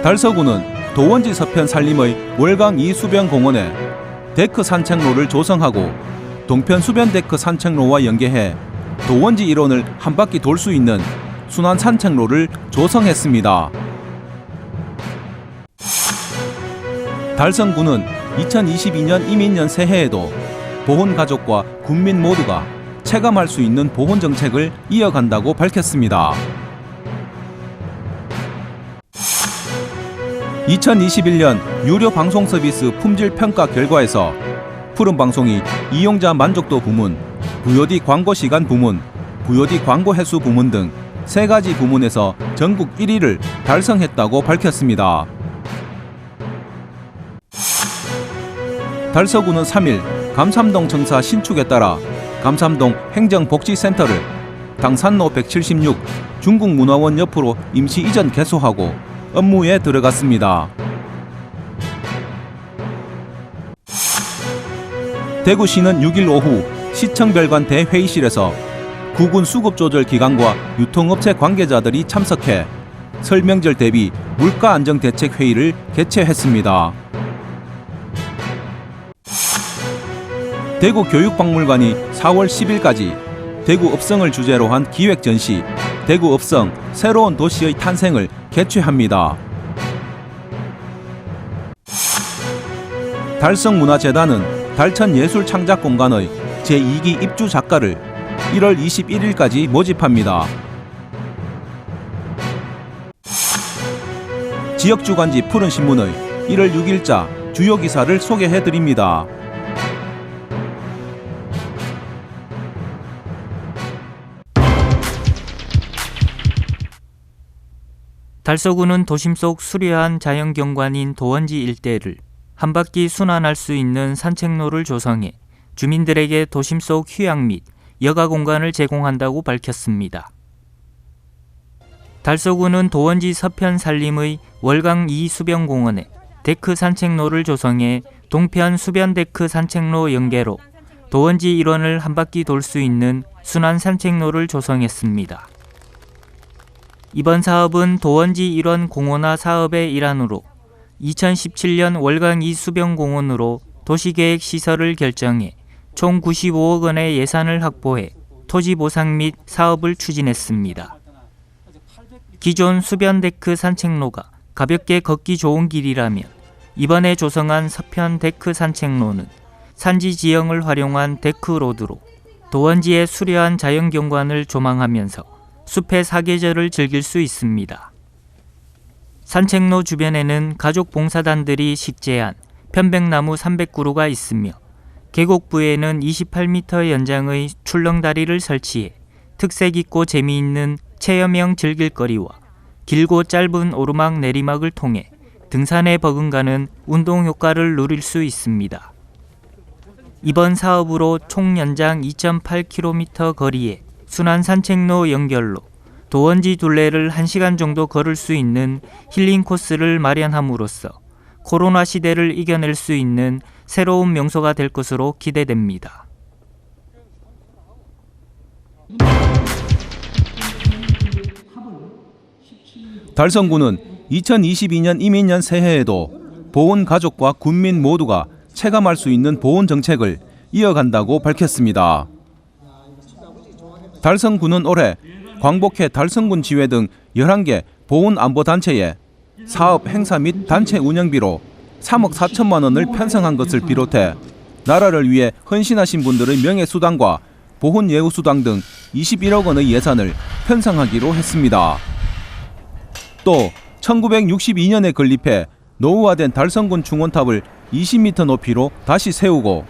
달서구는 도원지 서편 산림의 월강 2수변공원에 데크 산책로를 조성하고 동편 수변데크 산책로와 연계해 도원지 일원을 한 바퀴 돌 수 있는 순환 산책로를 조성했습니다. 달성구는 2022년 이민년 새해에도 보훈가족과 군민 모두가 체감할 수 있는 보훈 정책을 이어간다고 밝혔습니다. 2021년 유료 방송 서비스 품질 평가 결과에서 푸른 방송이 이용자 만족도 부문, VOD 광고 시간 부문, VOD 광고 횟수 부문 등 3가지 부문에서 전국 1위를 달성했다고 밝혔습니다. 달서구는 3일 감삼동 청사 신축에 따라 감삼동 행정복지센터를 당산로 176 중국문화원 옆으로 임시 이전 개소하고 업무에 들어갔습니다. 대구시는 6일 오후 시청별관 대회의실에서 구군 수급조절기관과 유통업체 관계자들이 참석해 설명절 대비 물가안정대책회의를 개최했습니다. 대구교육박물관이 4월 10일까지 대구 읍성을 주제로 한 기획전시 대구 읍성 새로운 도시의 탄생을 개최합니다. 달성문화재단은 달천예술창작공간의 제2기 입주 작가를 1월 21일까지 모집합니다. 지역주간지 푸른신문의 1월 6일자 주요 기사를 소개해드립니다. 달서구는 도심 속 수려한 자연경관인 도원지 일대를 한 바퀴 순환할 수 있는 산책로를 조성해 주민들에게 도심 속 휴양 및 여가 공간을 제공한다고 밝혔습니다. 달서구는 도원지 서편 산림의 월강 2수변공원에 데크 산책로를 조성해 동편 수변데크 산책로 연계로 도원지 일원을 한 바퀴 돌 수 있는 순환 산책로를 조성했습니다. 이번 사업은 도원지 일원 공원화 사업의 일환으로 2017년 월강 2수변공원으로 도시계획 시설을 결정해 총 95억 원의 예산을 확보해 토지 보상 및 사업을 추진했습니다. 기존 수변데크 산책로가 가볍게 걷기 좋은 길이라면 이번에 조성한 서편 데크 산책로는 산지 지형을 활용한 데크로드로 도원지의 수려한 자연경관을 조망하면서 숲의 사계절을 즐길 수 있습니다. 산책로 주변에는 가족 봉사단들이 식재한 편백나무 300그루가 있으며 계곡부에는 28m 연장의 출렁다리를 설치해 특색 있고 재미있는 체험형 즐길거리와 길고 짧은 오르막 내리막을 통해 등산에 버금가는 운동 효과를 누릴 수 있습니다. 이번 사업으로 총 연장 2.8km 거리에 순환 산책로 연결로 도원지 둘레를 1시간 정도 걸을 수 있는 힐링 코스를 마련함으로써 코로나 시대를 이겨낼 수 있는 새로운 명소가 될 것으로 기대됩니다. 달성구는 2022년 이민년 새해에도 보훈 가족과 군민 모두가 체감할 수 있는 보훈 정책을 이어간다고 밝혔습니다. 달성구는 올해 광복회 달성군 지회 등 11개 보훈안보단체에 사업 행사 및 단체 운영비로 3억 4천만 원을 편성한 것을 비롯해 나라를 위해 헌신하신 분들의 명예수당과 보훈예우수당 등 21억 원의 예산을 편성하기로 했습니다. 또 1962년에 건립해 노후화된 달성군 중원탑을 20m 높이로 다시 세우고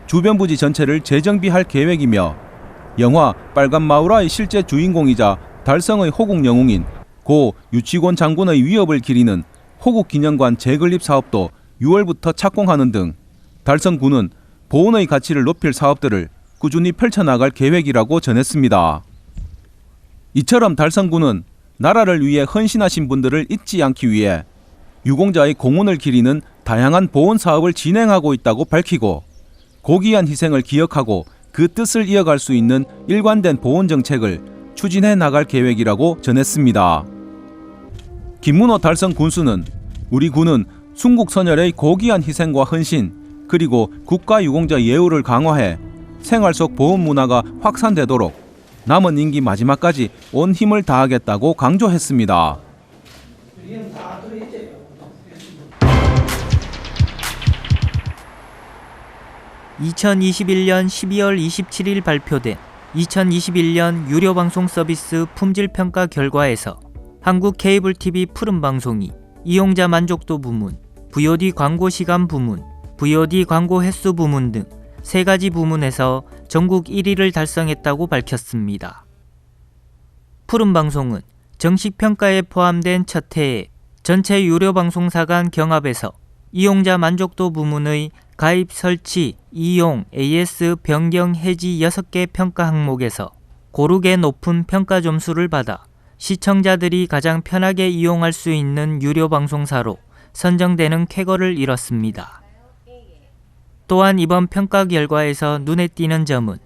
주변 부지 전체를 재정비할 계획이며 영화 빨간마우라의 실제 주인공이자 달성의 호국 영웅인 고 유치곤 장군의 위협을 기리는 호국기념관 재건립 사업도 6월부터 착공하는 등 달성구는 보훈의 가치를 높일 사업들을 꾸준히 펼쳐나갈 계획이라고 전했습니다. 이처럼 달성구는 나라를 위해 헌신하신 분들을 잊지 않기 위해 유공자의 공훈을 기리는 다양한 보훈 사업을 진행하고 있다고 밝히고 고귀한 희생을 기억하고 그 뜻을 이어갈 수 있는 일관된 보훈 정책을 추진해 나갈 계획이라고 전했습니다. 김문호 달성 군수는 우리 군은 순국 선열의 고귀한 희생과 헌신 그리고 국가 유공자 예우를 강화해 생활 속 보훈 문화가 확산되도록 남은 임기 마지막까지 온 힘을 다하겠다고 강조했습니다. 2021년 12월 27일 발표된 2021년 유료방송 서비스 품질평가 결과에서 한국 케이블 TV 푸른방송이 이용자 만족도 부문, VOD 광고 시간 부문, VOD 광고 횟수 부문 등 3가지 부문에서 전국 1위를 달성했다고 밝혔습니다. 푸른방송은 정식 평가에 포함된 첫 해에 전체 유료방송사 간 경합에서 이용자 만족도 부문의 가입, 설치, 이용, AS, 변경, 해지 6개 평가 항목에서 고르게 높은 평가 점수를 받아 시청자들이 가장 편하게 이용할 수 있는 유료 방송사로 선정되는 쾌거를 이뤘습니다. 또한 이번 평가 결과에서 눈에 띄는 점은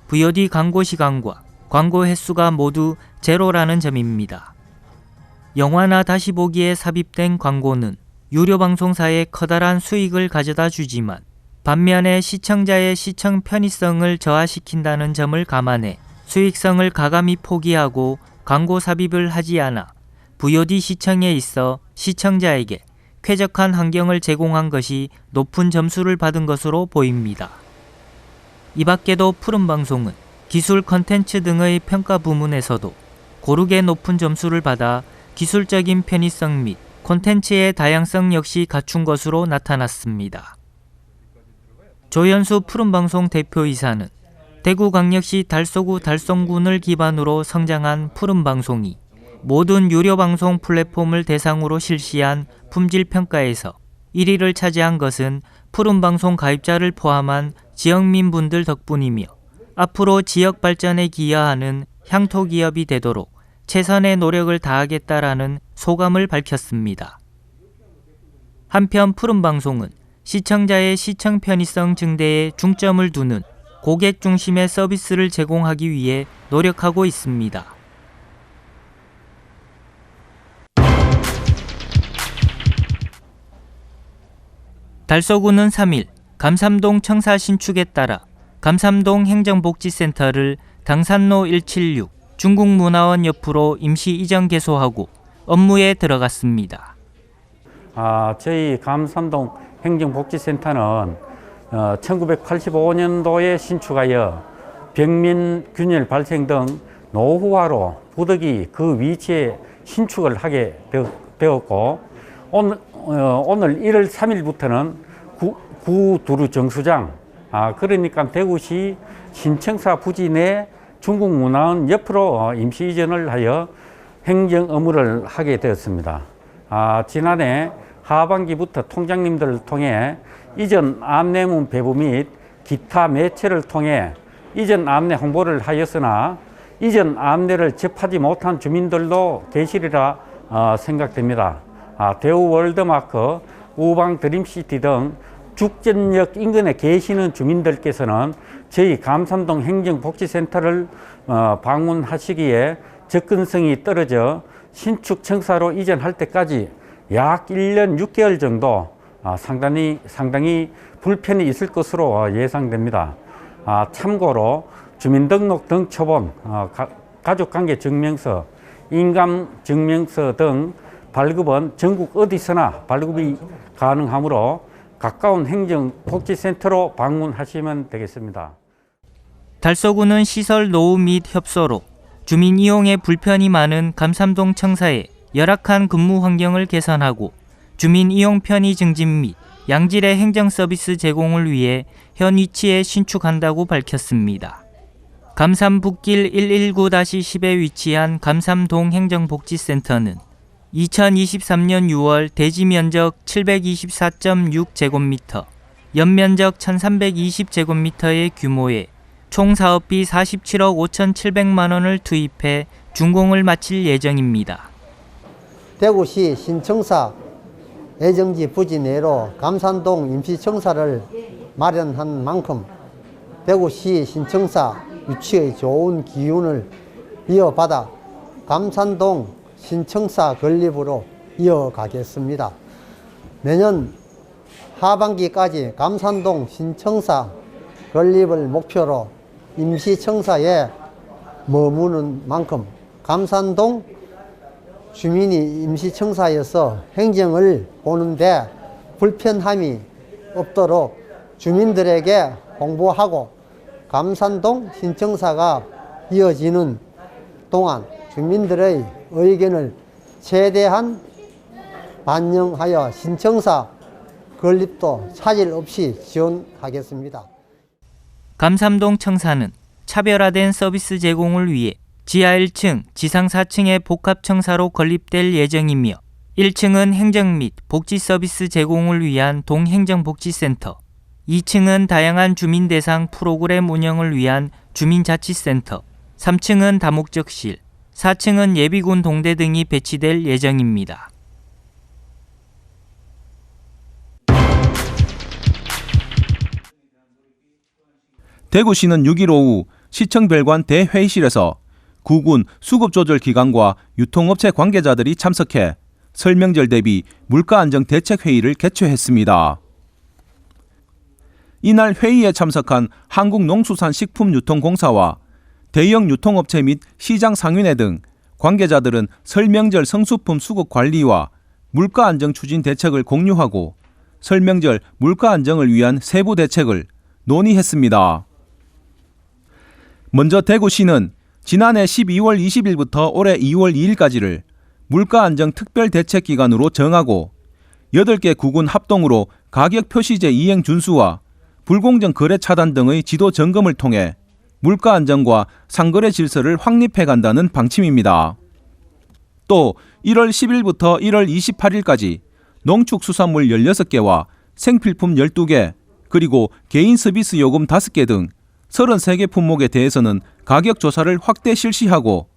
VOD 광고 시간과 광고 횟수가 모두 제로라는 점입니다. 영화나 다시 보기에 삽입된 광고는 유료 방송사에 커다란 수익을 가져다 주지만 반면에 시청자의 시청 편의성을 저하시킨다는 점을 감안해 수익성을 가감히 포기하고 광고 삽입을 하지 않아 VOD 시청에 있어 시청자에게 쾌적한 환경을 제공한 것이 높은 점수를 받은 것으로 보입니다. 이 밖에도 푸른방송은 기술 컨텐츠 등의 평가 부문에서도 고르게 높은 점수를 받아 기술적인 편의성 및 콘텐츠의 다양성 역시 갖춘 것으로 나타났습니다. 조현수 푸른방송 대표이사는 대구광역시 달서구 달성군을 기반으로 성장한 푸른방송이 모든 유료방송 플랫폼을 대상으로 실시한 품질평가에서 1위를 차지한 것은 푸른방송 가입자를 포함한 지역민분들 덕분이며 앞으로 지역 발전에 기여하는 향토기업이 되도록 최선의 노력을 다하겠다라는 소감을 밝혔습니다. 한편 푸른방송은 시청자의 시청 편의성 증대에 중점을 두는 고객 중심의 서비스를 제공하기 위해 노력하고 있습니다. 달서구는 3일 감삼동 청사 신축에 따라 감삼동 행정복지센터를 당산로 176 중국문화원 옆으로 임시 이전 개소하고 업무에 들어갔습니다. 저희 감삼동 행정복지센터는 1985년도에 신축하여 병민 균열 발생 등 노후화로 부득이 그 위치에 신축을 하게 되었고 오늘 1월 3일부터는 구두루 정수장 그러니까 대구시 신청사 부지 내 중국문화원 옆으로 임시 이전을 하여 행정 업무를 하게 되었습니다. 지난해 하반기부터 통장님들을 통해 이전 안내문 배부 및 기타 매체를 통해 이전 안내 홍보를 하였으나 이전 안내를 접하지 못한 주민들도 계시리라 생각됩니다. 대우 월드마크, 우방 드림시티 등 죽전역 인근에 계시는 주민들께서는 저희 감삼동 행정복지센터를 방문하시기에 접근성이 떨어져 신축 청사로 이전할 때까지 약 1년 6개월 정도 상당히 불편이 있을 것으로 예상됩니다. 참고로 주민등록 등 초본, 가족관계증명서, 인감증명서 등 발급은 전국 어디서나 발급이 가능하므로 가까운 행정복지센터로 방문하시면 되겠습니다. 달서구는 시설 노후 및 협소로 주민 이용에 불편이 많은 감삼동 청사에 열악한 근무 환경을 개선하고 주민 이용 편의 증진 및 양질의 행정 서비스 제공을 위해 현 위치에 신축한다고 밝혔습니다. 감삼북길 119-10에 위치한 감삼동 행정복지센터는 2023년 6월 대지 면적 724.6제곱미터, 연면적 1320제곱미터의 규모에 총 사업비 47억 5,700만 원을 투입해 준공을 마칠 예정입니다. 대구시 신청사 애정지 부지 내로 감산동 임시청사를 마련한 만큼 대구시 신청사 유치의 좋은 기운을 이어받아 감산동 신청사 건립으로 이어가겠습니다. 내년 하반기까지 감산동 신청사 건립을 목표로 임시청사에 머무는 만큼 감산동 주민이 임시청사에서 행정을 보는데 불편함이 없도록 주민들에게 홍보하고 감산동 신청사가 이어지는 동안 주민들의 의견을 최대한 반영하여 신청사 건립도 차질 없이 지원하겠습니다. 감산동 청사는 차별화된 서비스 제공을 위해 지하 1층, 지상 4층의 복합청사로 건립될 예정이며 1층은 행정 및 복지 서비스 제공을 위한 동행정복지센터, 2층은 다양한 주민 대상 프로그램 운영을 위한 주민자치센터, 3층은 다목적실, 4층은 예비군 동대 등이 배치될 예정입니다. 대구시는 6일 오후 시청별관 대회의실에서 구군 수급조절기관과 유통업체 관계자들이 참석해 설명절 대비 물가안정대책회의를 개최했습니다. 이날 회의에 참석한 한국농수산식품유통공사와 대형 유통업체 및 시장상인회 등 관계자들은 설명절 성수품 수급 관리와 물가안정 추진 대책을 공유하고 설명절 물가안정을 위한 세부 대책을 논의했습니다. 먼저 대구시는 지난해 12월 20일부터 올해 2월 2일까지를 물가안정 특별대책기간으로 정하고 8개 구군 합동으로 가격 표시제 이행 준수와 불공정 거래 차단 등의 지도 점검을 통해 물가 안정과 상거래 질서를 확립해 간다는 방침입니다. 또 1월 10일부터 1월 28일까지 농축수산물 16개와 생필품 12개, 그리고 개인 서비스 요금 5개 등 33개 품목에 대해서는 가격 조사를 확대 실시하고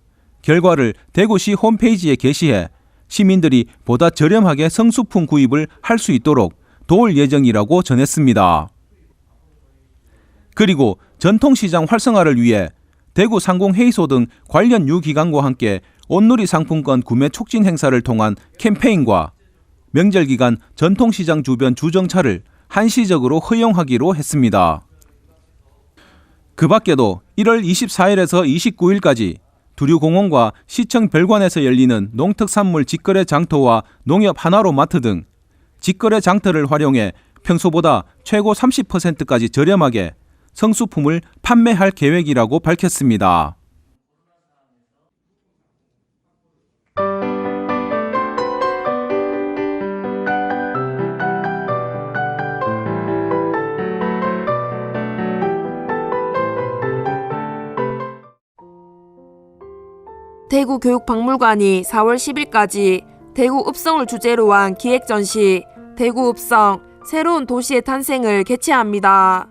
결과를 대구시 홈페이지에 게시해 시민들이 보다 저렴하게 성수품 구입을 할 수 있도록 도울 예정이라고 전했습니다. 그리고 전통시장 활성화를 위해 대구 상공회의소 등 관련 유기관과 함께 온누리 상품권 구매 촉진 행사를 통한 캠페인과 명절 기간 전통시장 주변 주정차를 한시적으로 허용하기로 했습니다. 그 밖에도 1월 24일에서 29일까지 두류공원과 시청 별관에서 열리는 농특산물 직거래 장터와 농협 하나로 마트 등 직거래 장터를 활용해 평소보다 최고 30%까지 저렴하게 성수품을 판매할 계획이라고 밝혔습니다. 대구교육박물관이 4월 10일까지 대구 읍성을 주제로 한 기획전시 대구 읍성 새로운 도시의 탄생을 개최합니다.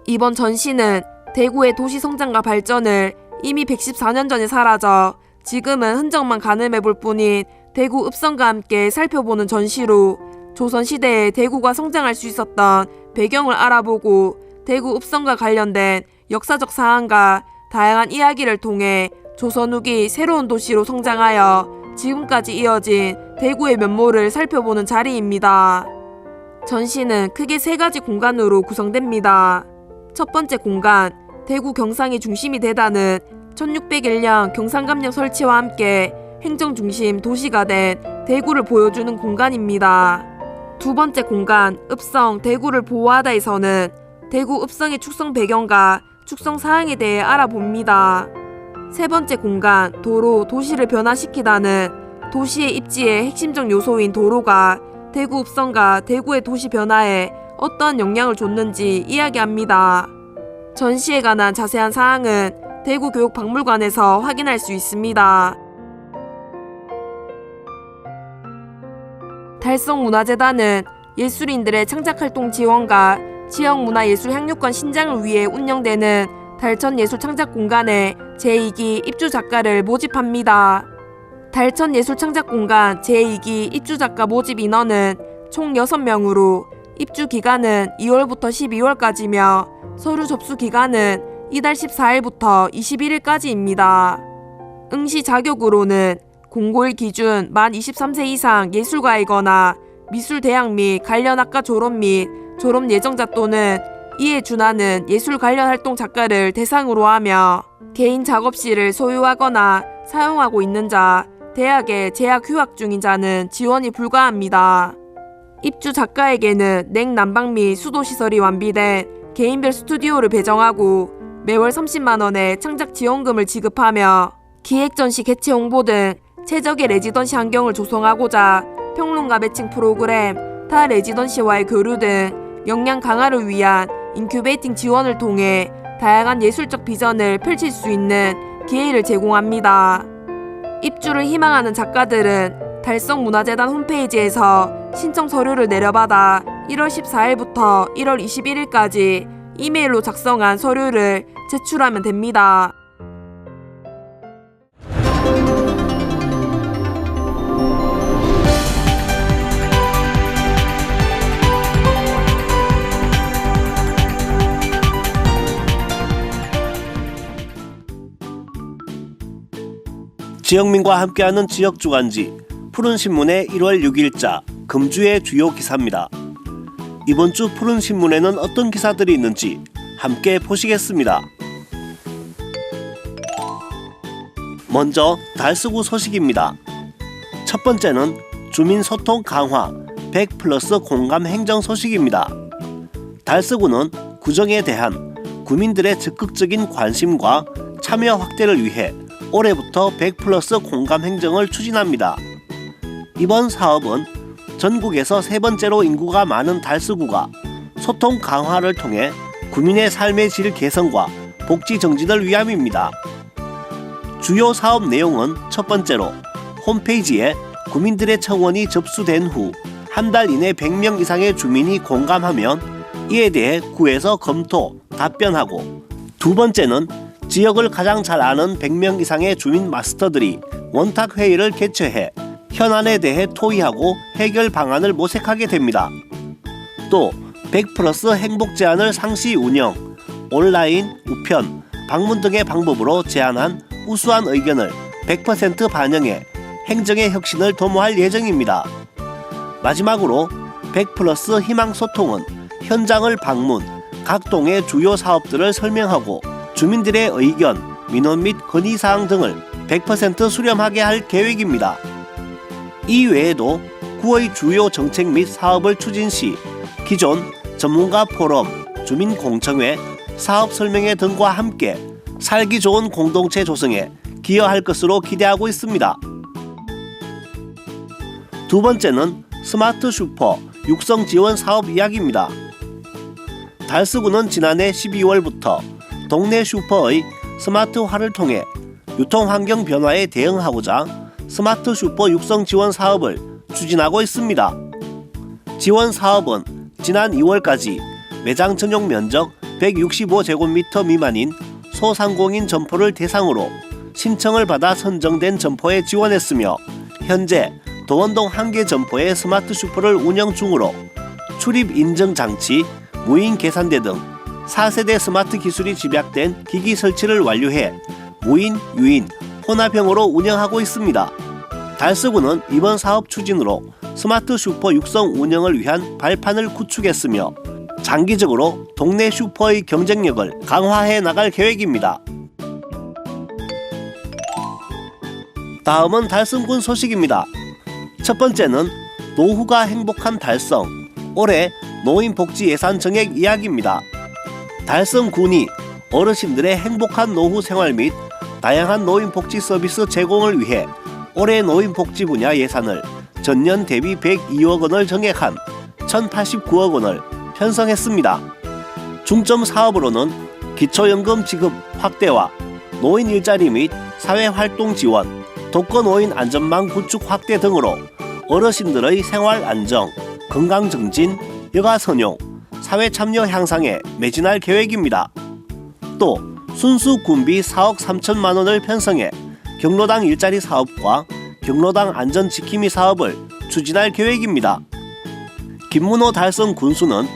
이번 전시는 대구의 도시 성장과 발전을 이미 114년 전에 사라져 지금은 흔적만 가늠해 볼 뿐인 대구 읍성과 함께 살펴보는 전시로 조선시대에 대구가 성장할 수 있었던 배경을 알아보고 대구 읍성과 관련된 역사적 사안과 다양한 이야기를 통해 조선 후기 새로운 도시로 성장하여 지금까지 이어진 대구의 면모를 살펴보는 자리입니다. 전시는 크게 3가지 공간으로 구성됩니다. 첫 번째 공간, 대구 경상이 중심이 되다는 1601년 경상감령 설치와 함께 행정중심 도시가 된 대구를 보여주는 공간입니다. 두 번째 공간, 읍성 대구를 보호하다에서는 대구 읍성의 축성 배경과 축성 사항에 대해 알아봅니다. 세 번째 공간, 도로, 도시를 변화시키다는 도시의 입지의 핵심적 요소인 도로가 대구 읍성과 대구의 도시 변화에 어떠한 영향을 줬는지 이야기합니다. 전시에 관한 자세한 사항은 대구교육박물관에서 확인할 수 있습니다. 달성문화재단은 예술인들의 창작활동 지원과 지역문화예술 향유권 신장을 위해 운영되는 달천예술창작공간에 제2기 입주작가를 모집합니다. 달천예술창작공간 제2기 입주작가 모집 인원은 총 6명으로 입주 기간은 2월부터 12월까지며 서류 접수 기간은 이달 14일부터 21일까지입니다. 응시 자격으로는 공고일 기준 만 23세 이상 예술가이거나 미술대학 및 관련 학과 졸업 및 졸업 예정자 또는 이에 준하는 예술 관련 활동 작가를 대상으로 하며 개인 작업실을 소유하거나 사용하고 있는 자, 대학에 재학 휴학 중인 자는 지원이 불가합니다. 입주 작가에게는 냉난방 및 수도시설이 완비된 개인별 스튜디오를 배정하고 매월 30만 원의 창작 지원금을 지급하며 기획 전시 개최 홍보 등 최적의 레지던시 환경을 조성하고자 평론가 매칭 프로그램, 타 레지던시와의 교류 등 역량 강화를 위한 인큐베이팅 지원을 통해 다양한 예술적 비전을 펼칠 수 있는 기회를 제공합니다. 입주를 희망하는 작가들은 달성문화재단 홈페이지에서 신청 서류를 내려받아 1월 14일부터 1월 21일까지 이메일로 작성한 서류를 제출하면 됩니다. 지역민과 함께하는 지역주간지 푸른신문의 1월 6일자 금주의 주요 기사입니다. 이번 주 푸른신문에는 어떤 기사들이 있는지 함께 보시겠습니다. 먼저 달서구 소식입니다. 첫 번째는 주민소통 강화 100+ 공감 행정 소식입니다. 달서구는 구정에 대한 구민들의 적극적인 관심과 참여 확대를 위해 올해부터 100+ 공감 행정을 추진합니다. 이번 사업은 전국에서 세 번째로 인구가 많은 달서구가 소통 강화를 통해 구민의 삶의 질 개선과 복지 정진을 위함입니다. 주요 사업 내용은 첫 번째로 홈페이지에 구민들의 청원이 접수된 후 한 달 이내 100명 이상의 주민이 공감하면 이에 대해 구에서 검토, 답변하고, 두 번째는 지역을 가장 잘 아는 100명 이상의 주민 마스터들이 원탁 회의를 개최해 현안에 대해 토의하고 해결 방안을 모색하게 됩니다. 또 100+ 행복 제안을 상시 운영, 온라인, 우편, 방문 등의 방법으로 제안한 우수한 의견을 100% 반영해 행정의 혁신을 도모할 예정입니다. 마지막으로 100+ 희망소통은 현장을 방문, 각 동의 주요 사업들을 설명하고 주민들의 의견, 민원 및 건의사항 등을 100% 수렴하게 할 계획입니다. 이 외에도 구의 주요 정책 및 사업을 추진 시 기존 전문가 포럼, 주민공청회, 사업 설명회 등과 함께 살기 좋은 공동체 조성에 기여할 것으로 기대하고 있습니다. 두 번째는 스마트 슈퍼 육성 지원 사업 이야기입니다. 달서구는 지난해 12월부터 동네 슈퍼의 스마트화를 통해 유통환경 변화에 대응하고자 스마트 슈퍼 육성 지원 사업을 추진하고 있습니다. 지원 사업은 지난 2월까지 매장 전용 면적 165제곱미터 미만인 소상공인 점포를 대상으로 신청을 받아 선정된 점포에 지원했으며 현재 도원동 1개 점포의 스마트 슈퍼를 운영 중으로 출입 인증 장치, 무인 계산대 등 4세대 스마트 기술이 집약된 기기 설치를 완료해 무인, 유인, 혼합형으로 운영하고 있습니다. 달서구는 이번 사업 추진으로 스마트 슈퍼 육성 운영을 위한 발판을 구축했으며 장기적으로 동네 슈퍼의 경쟁력을 강화해 나갈 계획입니다. 다음은 달성군 소식입니다. 첫 번째는 노후가 행복한 달성, 올해 노인복지 예산 정액 이야기입니다. 달성군이 어르신들의 행복한 노후 생활 및 다양한 노인복지 서비스 제공을 위해 올해 노인복지 분야 예산을 전년 대비 102억 원을 정액한 1,089억 원을 편성했습니다. 중점 사업으로는 기초연금 지급 확대와 노인 일자리 및 사회활동 지원, 독거노인 안전망 구축 확대 등으로 어르신들의 생활 안정, 건강 증진, 여가 선용, 사회 참여 향상에 매진할 계획입니다. 또 순수 군비 4억 3천만 원을 편성해 경로당 일자리 사업과 경로당 안전 지킴이 사업을 추진할 계획입니다. 김문호 달성 군수는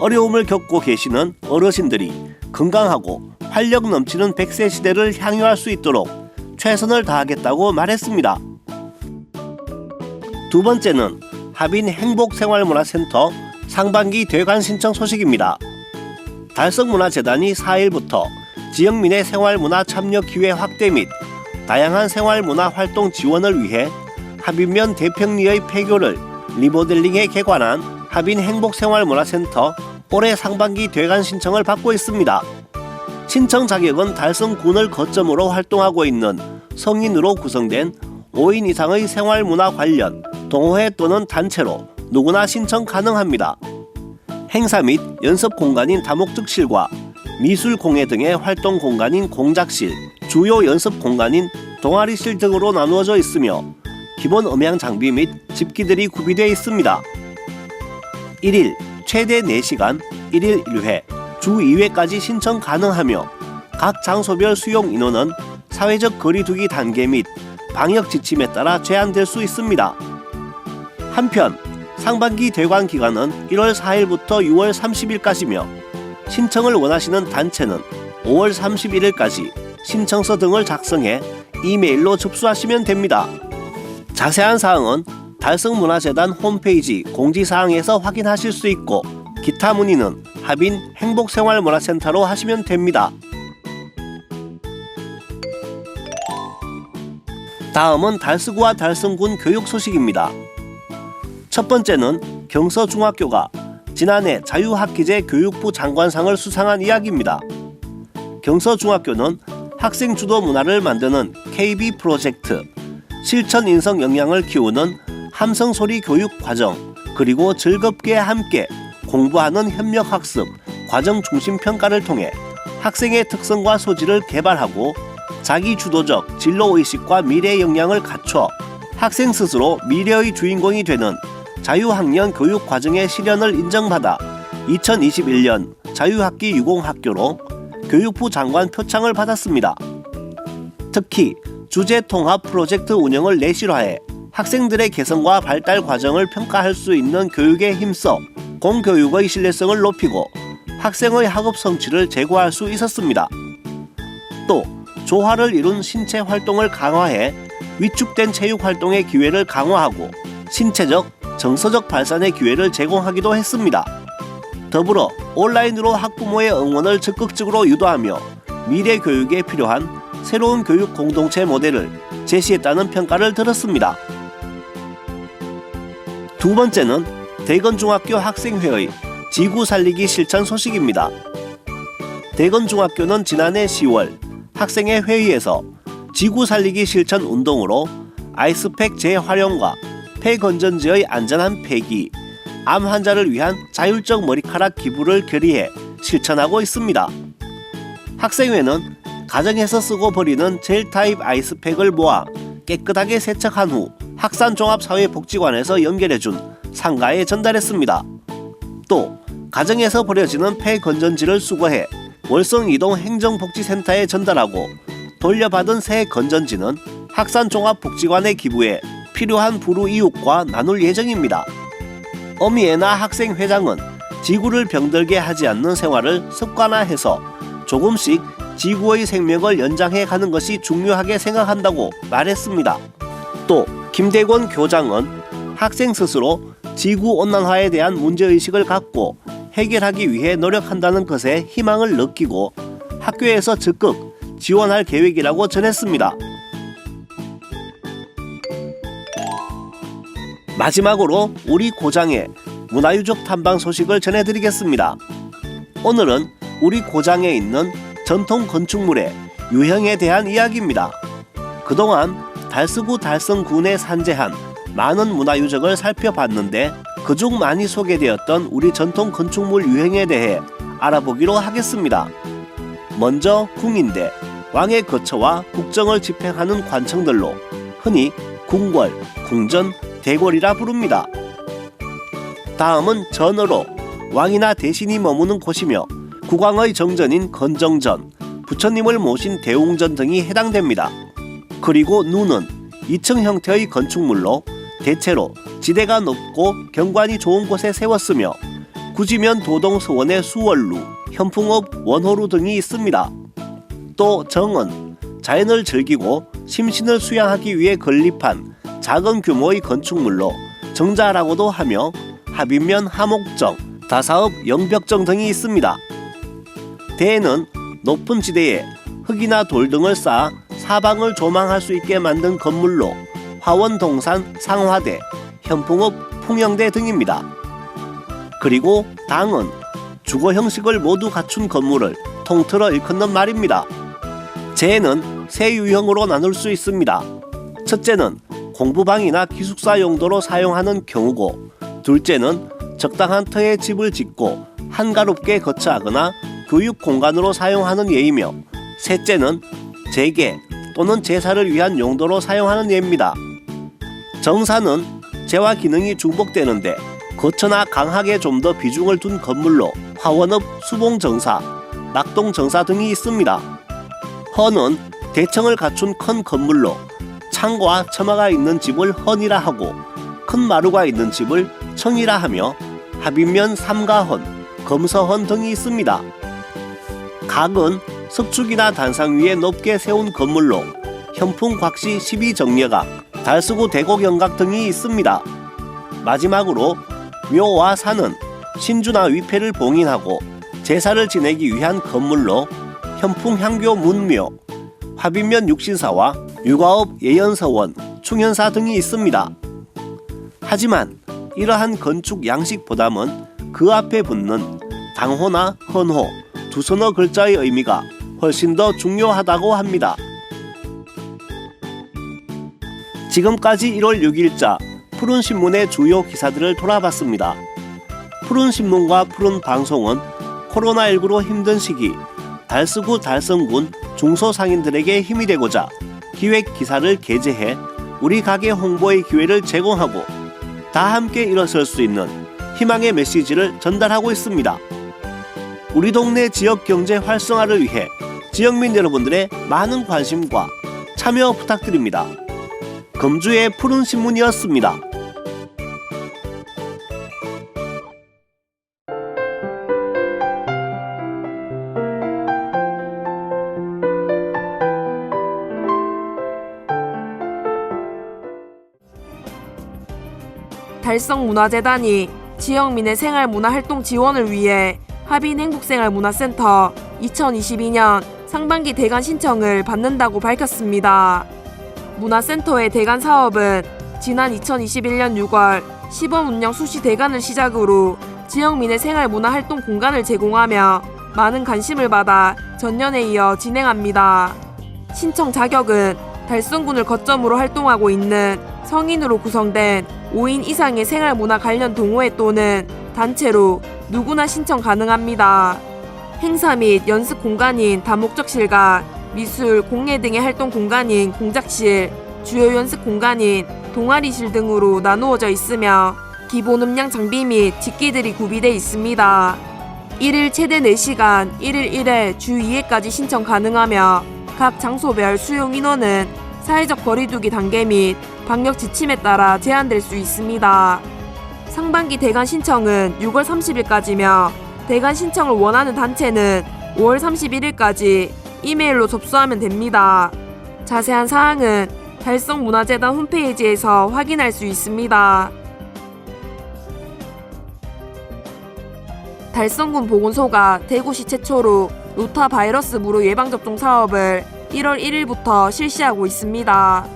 어려움을 겪고 계시는 어르신들이 건강하고 활력 넘치는 100세 시대를 향유할 수 있도록 최선을 다하겠다고 말했습니다. 두 번째는 하빈 행복생활문화센터 상반기 대관 신청 소식입니다. 달성문화재단이 4일부터 지역민의 생활문화 참여 기회 확대 및 다양한 생활문화 활동 지원을 위해 하빈면 대평리의 폐교를 리모델링해 개관한 하빈 행복생활문화센터 올해 상반기 대관 신청을 받고 있습니다. 신청 자격은 달성군을 거점으로 활동하고 있는 성인으로 구성된 5인 이상의 생활문화 관련 동호회 또는 단체로 누구나 신청 가능합니다. 행사 및 연습 공간인 다목적실과 미술공예 등의 활동 공간인 공작실, 주요 연습 공간인 동아리실 등으로 나누어져 있으며 기본 음향 장비 및 집기들이 구비되어 있습니다. 1일 최대 4시간 1일 1회, 주 2회까지 신청 가능하며 각 장소별 수용 인원은 사회적 거리두기 단계 및 방역 지침에 따라 제한될 수 있습니다. 한편 상반기 대관 기간은 1월 4일부터 6월 30일까지며 신청을 원하시는 단체는 5월 31일까지 신청서 등을 작성해 이메일로 접수하시면 됩니다. 자세한 사항은 달성문화재단 홈페이지 공지사항에서 확인하실 수 있고 기타 문의는 하빈 행복생활문화센터로 하시면 됩니다. 다음은 달서구와 달성군 교육 소식입니다. 첫 번째는 경서중학교가 지난해 자유학기제 교육부 장관상을 수상한 이야기입니다. 경서중학교는 학생 주도 문화를 만드는 KB 프로젝트, 실천 인성 역량을 키우는 함성소리 교육 과정, 그리고 즐겁게 함께 공부하는 협력학습, 과정 중심 평가를 통해 학생의 특성과 소질을 개발하고 자기주도적 진로의식과 미래 역량을 갖춰 학생 스스로 미래의 주인공이 되는 자유학년 교육 과정의 실현을 인정받아 2021년 자유학기 유공학교로 교육부 장관 표창을 받았습니다. 특히 주제통합 프로젝트 운영을 내실화해 학생들의 개성과 발달 과정을 평가할 수 있는 교육에 힘써 공교육의 신뢰성을 높이고 학생의 학업 성취를 제고할 수 있었습니다. 또 조화를 이룬 신체 활동을 강화해 위축된 체육 활동의 기회를 강화하고 신체적, 정서적 발산의 기회를 제공하기도 했습니다. 더불어 온라인으로 학부모의 응원을 적극적으로 유도하며 미래 교육에 필요한 새로운 교육 공동체 모델을 제시했다는 평가를 들었습니다. 두 번째는 대건중학교 학생회의 지구 살리기 실천 소식입니다. 대건중학교는 지난해 10월 학생회 회의에서 지구 살리기 실천 운동으로 아이스팩 재활용과 폐건전지의 안전한 폐기, 암 환자를 위한 자율적 머리카락 기부를 결의해 실천하고 있습니다. 학생회는 가정에서 쓰고 버리는 젤 타입 아이스팩을 모아 깨끗하게 세척한 후 학산종합사회복지관에서 연결해준 상가에 전달했습니다. 또 가정에서 버려지는 폐건전지를 수거해 월성이동 행정복지센터에 전달하고 돌려받은 새 건전지는 학산종합복지관에 기부해 필요한 불우이웃과 나눌 예정입니다. 어미애나 학생회장은 지구를 병들게 하지 않는 생활을 습관화해서 조금씩 지구의 생명을 연장해 가는 것이 중요하게 생각한다고 말했습니다. 또 김대권 교장은 학생 스스로 지구온난화에 대한 문제의식을 갖고 해결하기 위해 노력한다는 것에 희망을 느끼고 학교에서 적극 지원할 계획이라고 전했습니다. 마지막으로 우리 고장의 문화유적 탐방 소식을 전해드리겠습니다. 오늘은 우리 고장에 있는 전통 건축물의 유형에 대한 이야기입니다. 그동안 달서구 달성군에 산재한 많은 문화유적을 살펴봤는데 그중 많이 소개되었던 우리 전통 건축물 유형에 대해 알아보기로 하겠습니다. 먼저 궁인대, 왕의 거처와 국정을 집행하는 관청들로 흔히 궁궐, 궁전, 대궐이라 부릅니다. 다음은 전어로 왕이나 대신이 머무는 곳이며 국왕의 정전인 건정전, 부처님을 모신 대웅전 등이 해당됩니다. 그리고 누는 2층 형태의 건축물로 대체로 지대가 높고 경관이 좋은 곳에 세웠으며 구지면 도동서원의 수월루, 현풍읍 원호루 등이 있습니다. 또 정은 자연을 즐기고 심신을 수양하기 위해 건립한 작은 규모의 건축물로 정자라고도 하며 합인면 하목정, 다사읍 영벽정 등이 있습니다. 대에는 높은 지대에 흙이나 돌 등을 쌓아 사방을 조망할 수 있게 만든 건물로 화원동산 상화대, 현풍읍 풍영대 등입니다. 그리고 당은 주거 형식을 모두 갖춘 건물을 통틀어 일컫는 말입니다. 재는 세 유형으로 나눌 수 있습니다. 첫째는 공부방이나 기숙사 용도로 사용하는 경우고, 둘째는 적당한 터에 집을 짓고 한가롭게 거처하거나 교육 공간으로 사용하는 예이며, 셋째는 재개 또는 제사를 위한 용도로 사용하는 예입니다. 정사는 재와 기능이 중복되는데 거처나 강학에 좀 더 비중을 둔 건물로 화원읍 수봉정사, 낙동정사 등이 있습니다. 헌은 대청을 갖춘 큰 건물로 창과 처마가 있는 집을 헌이라 하고 큰 마루가 있는 집을 청이라 하며 합인면 삼가헌, 검서헌 등이 있습니다. 각은 석축이나 단상 위에 높게 세운 건물로 현풍 곽시 12정려각, 달서구 대곡영각 등이 있습니다. 마지막으로 묘와 산은 신주나 위패를 봉인하고 제사를 지내기 위한 건물로 현풍 향교 문묘, 합인면 육신사와 육아읍 예연서원, 충현사 등이 있습니다. 하지만 이러한 건축 양식보다는 그 앞에 붙는 당호나 헌호, 두 서너 글자의 의미가 훨씬 더 중요하다고 합니다. 지금까지 1월 6일자 푸른신문의 주요 기사들을 돌아봤습니다. 푸른신문과 푸른방송은 코로나19로 힘든 시기 달서구 달성군 중소상인들에게 힘이 되고자 기획 기사를 게재해 우리 가게 홍보의 기회를 제공하고 다 함께 일어설 수 있는 희망의 메시지를 전달하고 있습니다. 우리 동네 지역 경제 활성화를 위해 지역민 여러분들의 많은 관심과 참여 부탁드립니다. 금주의 푸른신문이었습니다. 달성문화재단이 지역민의 생활문화활동 지원을 위해 합인행복생활문화센터 2022년 상반기 대관 신청을 받는다고 밝혔습니다. 문화센터의 대관 사업은 지난 2021년 6월 시범 운영 수시 대관을 시작으로 지역민의 생활문화활동 공간을 제공하며 많은 관심을 받아 전년에 이어 진행합니다. 신청 자격은 달성군을 거점으로 활동하고 있는 성인으로 구성된 5인 이상의 생활문화 관련 동호회 또는 단체로 누구나 신청 가능합니다. 행사 및 연습 공간인 다목적실과 미술, 공예 등의 활동 공간인 공작실, 주요 연습 공간인 동아리실 등으로 나누어져 있으며 기본 음량 장비 및 직기들이 구비되어 있습니다. 1일 최대 4시간, 1일 1회, 주 2회까지 신청 가능하며 각 장소별 수용 인원은 사회적 거리두기 단계 및 방역 지침에 따라 제한될 수 있습니다. 상반기 대관 신청은 6월 30일까지며 대관 신청을 원하는 단체는 5월 31일까지 이메일로 접수하면 됩니다. 자세한 사항은 달성문화재단 홈페이지에서 확인할 수 있습니다. 달성군 보건소가 대구시 최초로 로타 바이러스 무료 예방접종 사업을 1월 1일부터 실시하고 있습니다.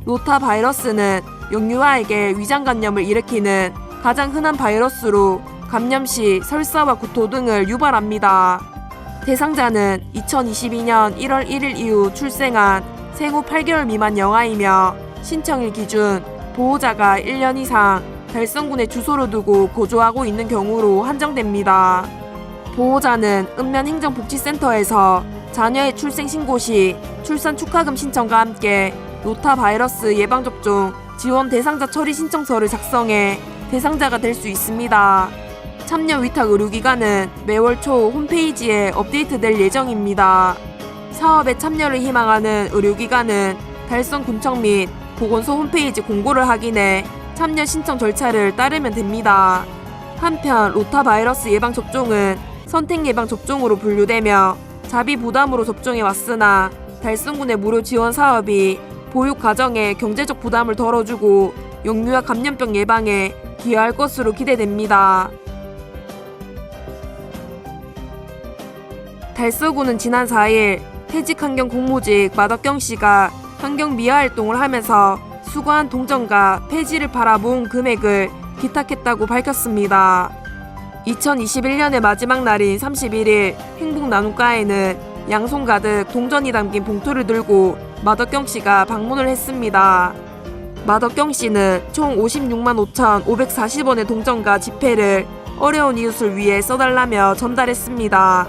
로타 바이러스는 영유아에게 위장감염을 일으키는 가장 흔한 바이러스로 감염 시 설사와 구토 등을 유발합니다. 대상자는 2022년 1월 1일 이후 출생한 생후 8개월 미만 영아이며 신청일 기준 보호자가 1년 이상 달성군에 주소를 두고 거주하고 있는 경우로 한정됩니다. 보호자는 읍면행정복지센터에서 자녀의 출생 신고 시 출산 축하금 신청과 함께 로타 바이러스 예방접종 지원 대상자 처리 신청서를 작성해 대상자가 될 수 있습니다. 참여 위탁 의료기관은 매월 초 홈페이지에 업데이트될 예정입니다. 사업에 참여를 희망하는 의료기관은 달성군청 및 보건소 홈페이지 공고를 확인해 참여 신청 절차를 따르면 됩니다. 한편 로타바이러스 예방 접종은 선택 예방 접종으로 분류되며 자비 부담으로 접종해 왔으나 달성군의 무료 지원 사업이 보육 가정의 경제적 부담을 덜어주고 영유아 감염병 예방에 기여할 것으로 기대됩니다. 달서구는 지난 4일 퇴직환경공무직 마덕경 씨가 환경 미화 활동을 하면서 수거한 동전과 폐지를 팔아 모은 금액을 기탁했다고 밝혔습니다. 2021년의 마지막 날인 31일 행복나눔가에는 양손 가득 동전이 담긴 봉투를 들고 마덕경 씨가 방문을 했습니다. 마덕경 씨는 총 56만 5,540원의 동전과 지폐를 어려운 이웃을 위해 써달라며 전달했습니다.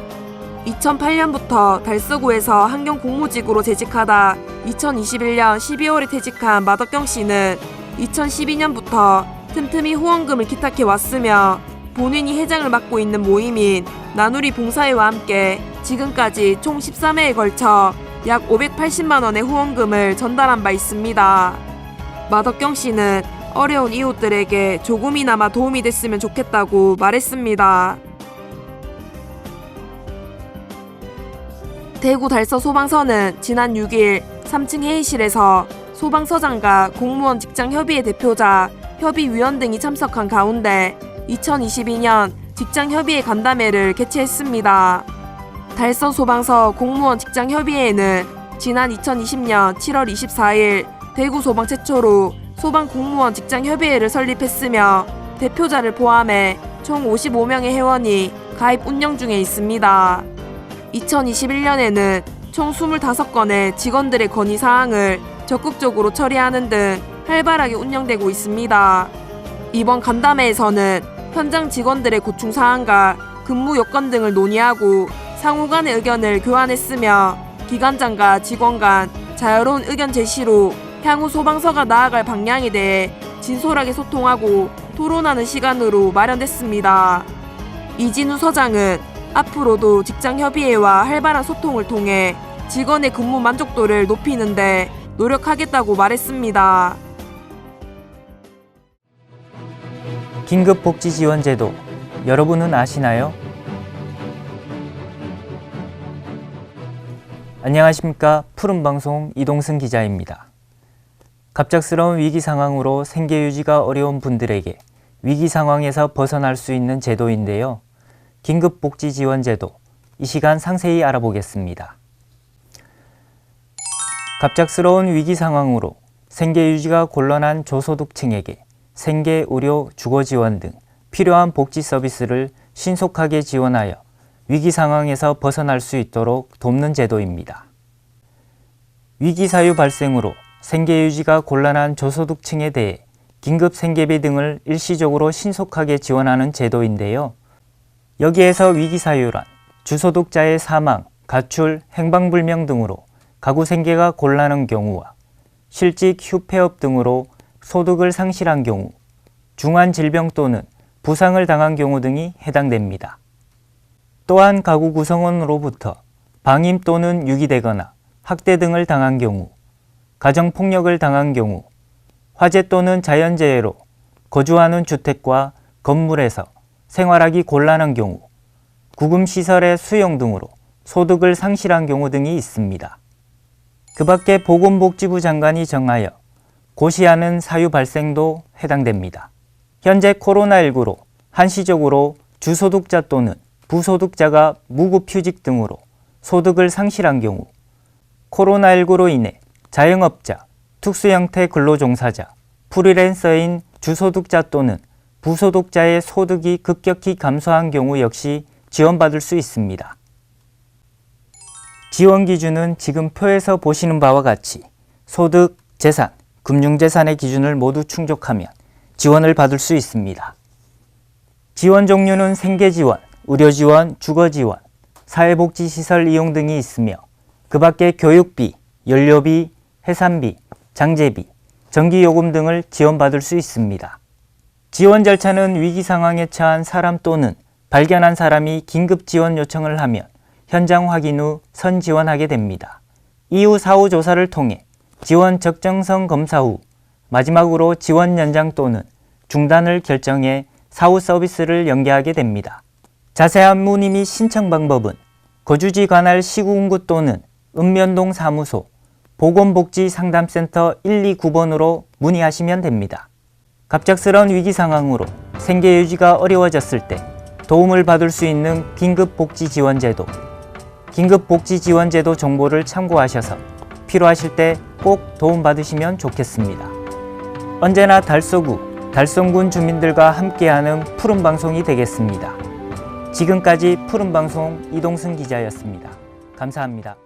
2008년부터 달서구에서 환경공무직으로 재직하다 2021년 12월에 퇴직한 마덕경 씨는 2012년부터 틈틈이 후원금을 기탁해 왔으며 본인이 회장을 맡고 있는 모임인 나누리 봉사회와 함께 지금까지 총 13회에 걸쳐 약 580만 원의 후원금을 전달한 바 있습니다. 마덕경 씨는 어려운 이웃들에게 조금이나마 도움이 됐으면 좋겠다고 말했습니다. 대구 달서 소방서는 지난 6일 3층 회의실에서 소방서장과 공무원 직장협의회 대표자, 협의위원 등이 참석한 가운데 2022년 직장협의회 간담회를 개최했습니다. 달서 소방서 공무원 직장협의회는 지난 2020년 7월 24일 대구 소방 최초로 소방 공무원 직장협의회를 설립했으며 대표자를 포함해 총 55명의 회원이 가입 운영 중에 있습니다. 2021년에는 총 25건의 직원들의 건의사항을 적극적으로 처리하는 등 활발하게 운영되고 있습니다. 이번 간담회에서는 현장 직원들의 고충사항과 근무 여건 등을 논의하고 상호 간의 의견을 교환했으며 기관장과 직원 간 자유로운 의견 제시로 향후 소방서가 나아갈 방향에 대해 진솔하게 소통하고 토론하는 시간으로 마련됐습니다. 이진우 서장은 앞으로도 직장협의회와 활발한 소통을 통해 직원의 근무 만족도를 높이는 데 노력하겠다고 말했습니다. 긴급복지지원제도 여러분은 아시나요? 안녕하십니까. 푸른방송 이동승 기자입니다. 갑작스러운 위기 상황으로 생계 유지가 어려운 분들에게 위기 상황에서 벗어날 수 있는 제도인데요. 긴급복지지원제도, 이 시간 상세히 알아보겠습니다. 갑작스러운 위기 상황으로 생계 유지가 곤란한 저소득층에게 생계, 의료, 주거 지원 등 필요한 복지 서비스를 신속하게 지원하여 위기 상황에서 벗어날 수 있도록 돕는 제도입니다. 위기 사유 발생으로 생계 유지가 곤란한 저소득층에 대해 긴급 생계비 등을 일시적으로 신속하게 지원하는 제도인데요. 여기에서 위기 사유란 주소득자의 사망, 가출, 행방불명 등으로 가구 생계가 곤란한 경우와 실직, 휴폐업 등으로 소득을 상실한 경우, 중한 질병 또는 부상을 당한 경우 등이 해당됩니다. 또한 가구 구성원으로부터 방임 또는 유기되거나 학대 등을 당한 경우, 가정폭력을 당한 경우, 화재 또는 자연재해로 거주하는 주택과 건물에서 생활하기 곤란한 경우, 구금시설의 수용 등으로 소득을 상실한 경우 등이 있습니다. 그 밖에 보건복지부 장관이 정하여 고시하는 사유 발생도 해당됩니다. 현재 코로나19로 한시적으로 주소득자 또는 부소득자가 무급휴직 등으로 소득을 상실한 경우, 코로나19로 인해 자영업자, 특수형태 근로종사자, 프리랜서인 주소득자 또는 부소득자의 소득이 급격히 감소한 경우 역시 지원받을 수 있습니다. 지원 기준은 지금 표에서 보시는 바와 같이 소득, 재산, 금융재산의 기준을 모두 충족하면 지원을 받을 수 있습니다. 지원 종류는 생계지원, 의료지원, 주거지원, 사회복지시설 이용 등이 있으며 그 밖에 교육비, 연료비, 해산비, 장제비, 전기요금 등을 지원받을 수 있습니다. 지원 절차는 위기 상황에 처한 사람 또는 발견한 사람이 긴급 지원 요청을 하면 현장 확인 후 선지원하게 됩니다. 이후 사후 조사를 통해 지원 적정성 검사 후 마지막으로 지원 연장 또는 중단을 결정해 사후 서비스를 연계하게 됩니다. 자세한 문의 및 신청 방법은 거주지 관할 시군구 또는 읍면동 사무소 보건복지상담센터 129번으로 문의하시면 됩니다. 갑작스러운 위기 상황으로 생계 유지가 어려워졌을 때 도움을 받을 수 있는 긴급복지지원제도, 긴급복지지원제도 정보를 참고하셔서 필요하실 때 꼭 도움받으시면 좋겠습니다. 언제나 달서구, 달성군 주민들과 함께하는 푸른방송이 되겠습니다. 지금까지 푸른방송 이동승 기자였습니다. 감사합니다.